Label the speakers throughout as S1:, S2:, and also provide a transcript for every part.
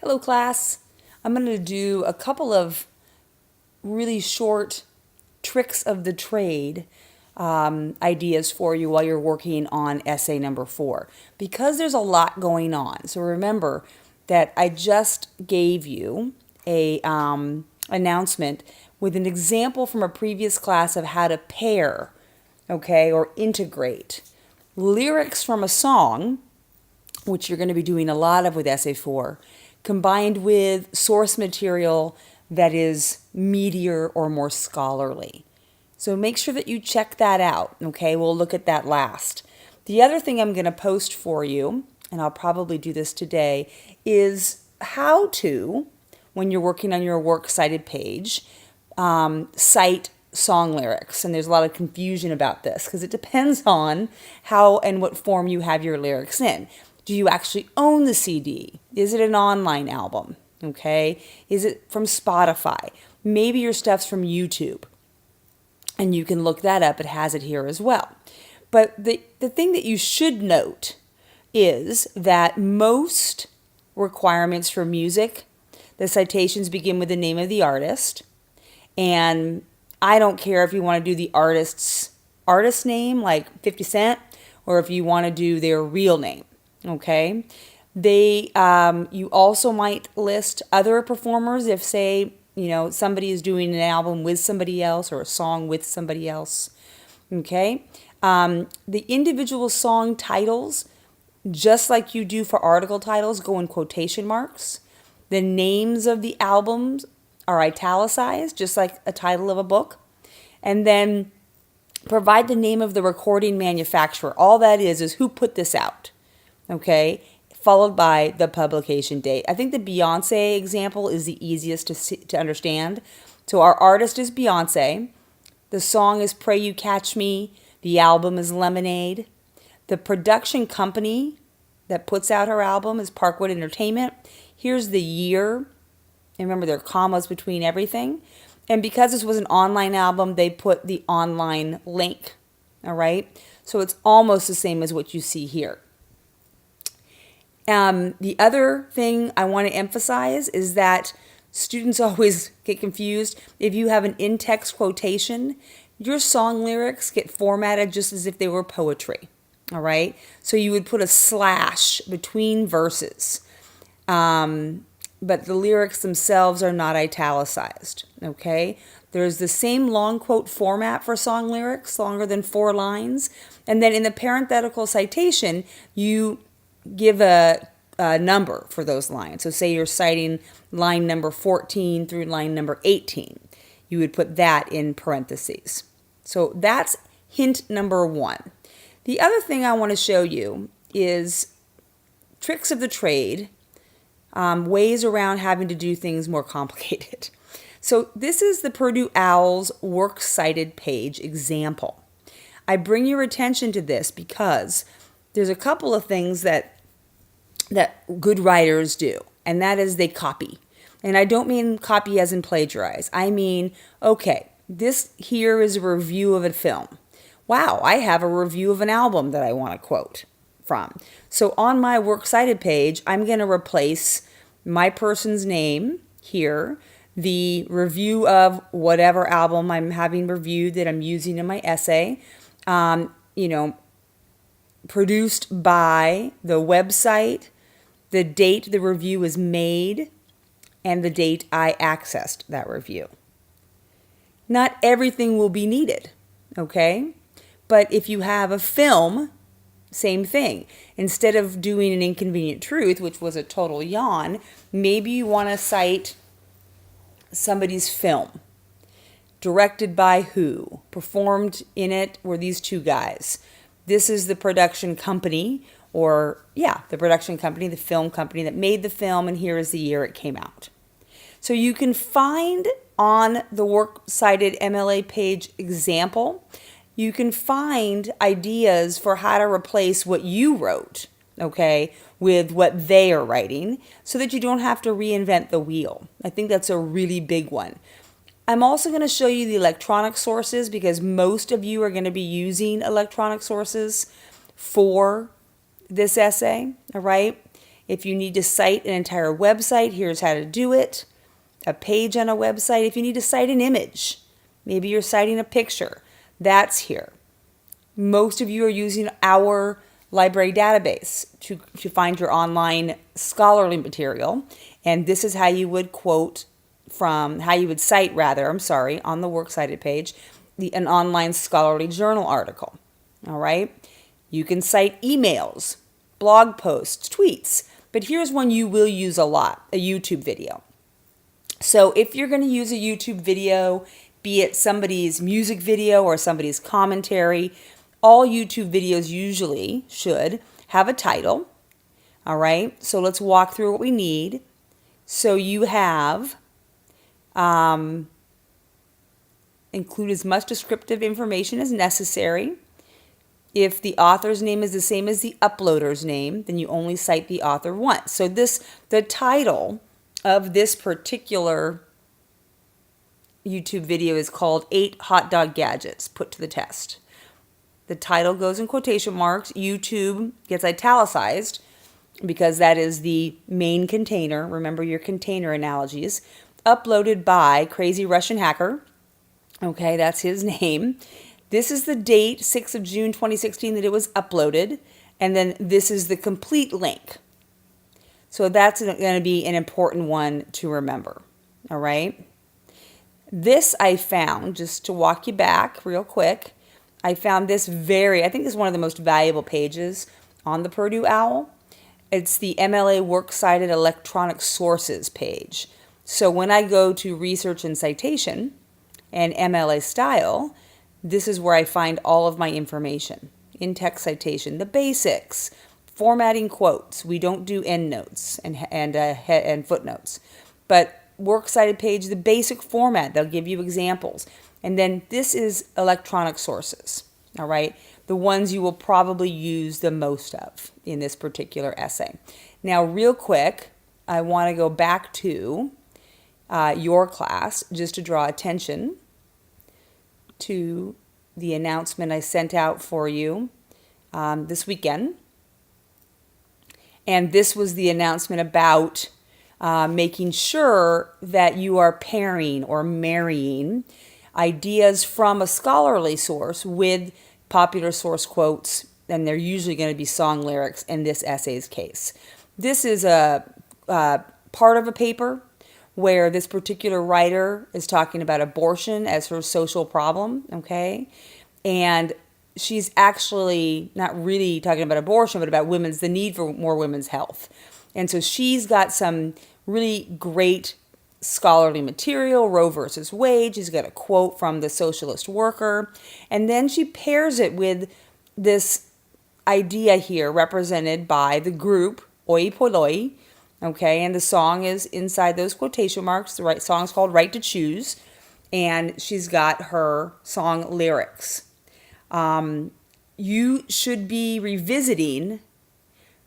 S1: Hello class. I'm going to do a couple of really short tricks of the trade ideas for you while you're working on essay number 4 because there's a lot going on. So remember that I just gave you a announcement with an example from a previous class of how to pair, okay, or integrate lyrics from a song, which you're going to be doing a lot of with essay 4, combined with source material that is meatier or more scholarly. So make sure that you check that out, okay? We'll look at that last. The other thing I'm going to post for you, and I'll probably do this today, is how to, when you're working on your works cited page, cite song lyrics. And there's a lot of confusion about this because it depends on how and what form you have your lyrics in. Do you actually own the CD? Is it an online album? Okay. Is it from Spotify? Maybe your stuff's from YouTube. And you can look that up. It has it here as well. But the thing that you should note is that most requirements for music, the citations begin with the name of the artist. And I don't care if you want to do the artist's artist name, like 50 Cent, or if you want to do their real name. Okay, you also might list other performers if, say, somebody is doing an album with somebody else or a song with somebody else. Okay, the individual song titles, just like you do for article titles, go in quotation marks. The names of the albums are italicized, just like a title of a book, and then provide the name of the recording manufacturer. All that is who put this out. Okay, followed by the publication date. I think the Beyonce example is the easiest to understand. So our artist is Beyonce. The song is Pray You Catch Me. The album is Lemonade. The production company that puts out her album is Parkwood Entertainment. Here's the year. And remember, there are commas between everything. And because this was an online album, they put the online link. All right, so it's almost the same as what you see here. The other thing I want to emphasize is that students always get confused. If you have an in-text quotation, your song lyrics get formatted just as if they were poetry. All right? So you would put a slash between verses. But the lyrics themselves are not italicized. Okay? There's the same long quote format for song lyrics, longer than 4 lines. And then in the parenthetical citation, you give a number for those lines. So say you're citing line number 14 through line number 18. You would put that in parentheses. So that's hint number 1. The other thing I want to show you is tricks of the trade, ways around having to do things more complicated. So this is the Purdue OWL's works cited page example. I bring your attention to this because there's a couple of things that good writers do, and that is they copy. And I don't mean copy as in plagiarize. I mean, okay, this here is a review of a film. Wow, I have a review of an album that I want to quote from. So on my works cited page, I'm going to replace my person's name here, the review of whatever album I'm having reviewed that I'm using in my essay, produced by the website, the date the review was made, and the date I accessed that review. Not everything will be needed, okay? But if you have a film, same thing. Instead of doing an Inconvenient Truth, which was a total yawn, maybe you want to cite somebody's film. Directed by who? Performed in it were these 2 guys. This is the production company, the production company, the film company that made the film, and here is the year it came out. So you can find on the works cited MLA page example, you can find ideas for how to replace what you wrote, okay, with what they are writing so that you don't have to reinvent the wheel. I think that's a really big one. I'm also going to show you the electronic sources because most of you are going to be using electronic sources for this essay, all right? If you need to cite an entire website, here's how to do it. A page on a website. If you need to cite an image, maybe you're citing a picture, that's here. Most of you are using our library database to find your online scholarly material. And this is how you would cite on the Works Cited page, an online scholarly journal article. All right. You can cite emails, blog posts, tweets, but here's one you will use a lot, a YouTube video. So if you're going to use a YouTube video, be it somebody's music video or somebody's commentary, all YouTube videos usually should have a title. All right, so let's walk through what we need. So you have include as much descriptive information as necessary. If the author's name is the same as the uploader's name, then you only cite the author once. So the title of this particular YouTube video is called 8 Hot Dog Gadgets Put to the Test. The title goes in quotation marks. YouTube gets italicized because that is the main container. Remember your container analogies. Uploaded by Crazy Russian Hacker. Okay, that's his name. This is the date, 6th of June 2016, that it was uploaded. And then this is the complete link. So that's going to be an important one to remember. All right. This I found, just to walk you back real quick, I found this I think this is one of the most valuable pages on the Purdue OWL. It's the MLA Works Cited Electronic Sources page. So when I go to Research and Citation and MLA Style, this is where I find all of my information. In-text citation, the basics, formatting quotes. We don't do endnotes and footnotes. But Works Cited page, the basic format. They'll give you examples. And then this is electronic sources, all right? The ones you will probably use the most of in this particular essay. Now, real quick, I want to go back to your class just to draw attention to the announcement I sent out for you this weekend. And this was the announcement about making sure that you are pairing or marrying ideas from a scholarly source with popular source quotes, and they're usually going to be song lyrics in this essay's case. This is a part of a paper where this particular writer is talking about abortion as her social problem, okay? And she's actually not really talking about abortion, but about the need for more women's health. And so she's got some really great scholarly material, Roe versus Wade. She's got a quote from the Socialist Worker. And then she pairs it with this idea here represented by the group Oi Polloi. Okay, and the song is inside those quotation marks. The song is called Right to Choose. And she's got her song lyrics. You should be revisiting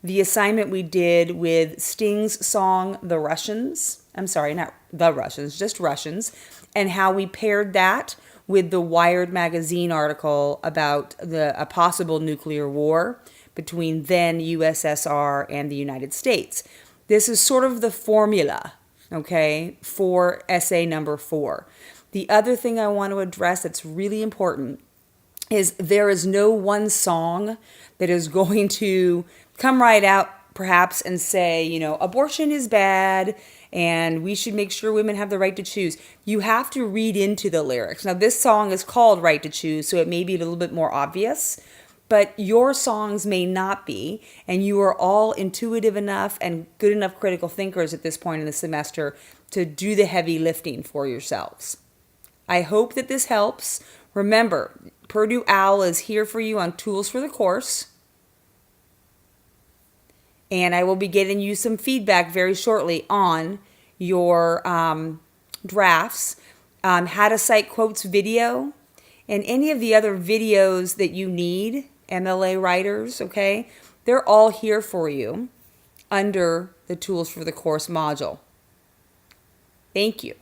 S1: the assignment we did with Sting's song, The Russians. I'm sorry, not The Russians, just Russians. And how we paired that with the Wired magazine article about a possible nuclear war between then USSR and the United States. This is sort of the formula, okay, for essay number 4. The other thing I want to address that's really important is there is no one song that is going to come right out perhaps and say, abortion is bad and we should make sure women have the right to choose. You have to read into the lyrics. Now, this song is called Right to Choose, so it may be a little bit more obvious, but your songs may not be, and you are all intuitive enough and good enough critical thinkers at this point in the semester to do the heavy lifting for yourselves. I hope that this helps. Remember, Purdue OWL is here for you on Tools for the Course. And I will be getting you some feedback very shortly on your drafts, how to cite quotes video, and any of the other videos that you need, MLA writers, okay? They're all here for you under the Tools for the Course module. Thank you.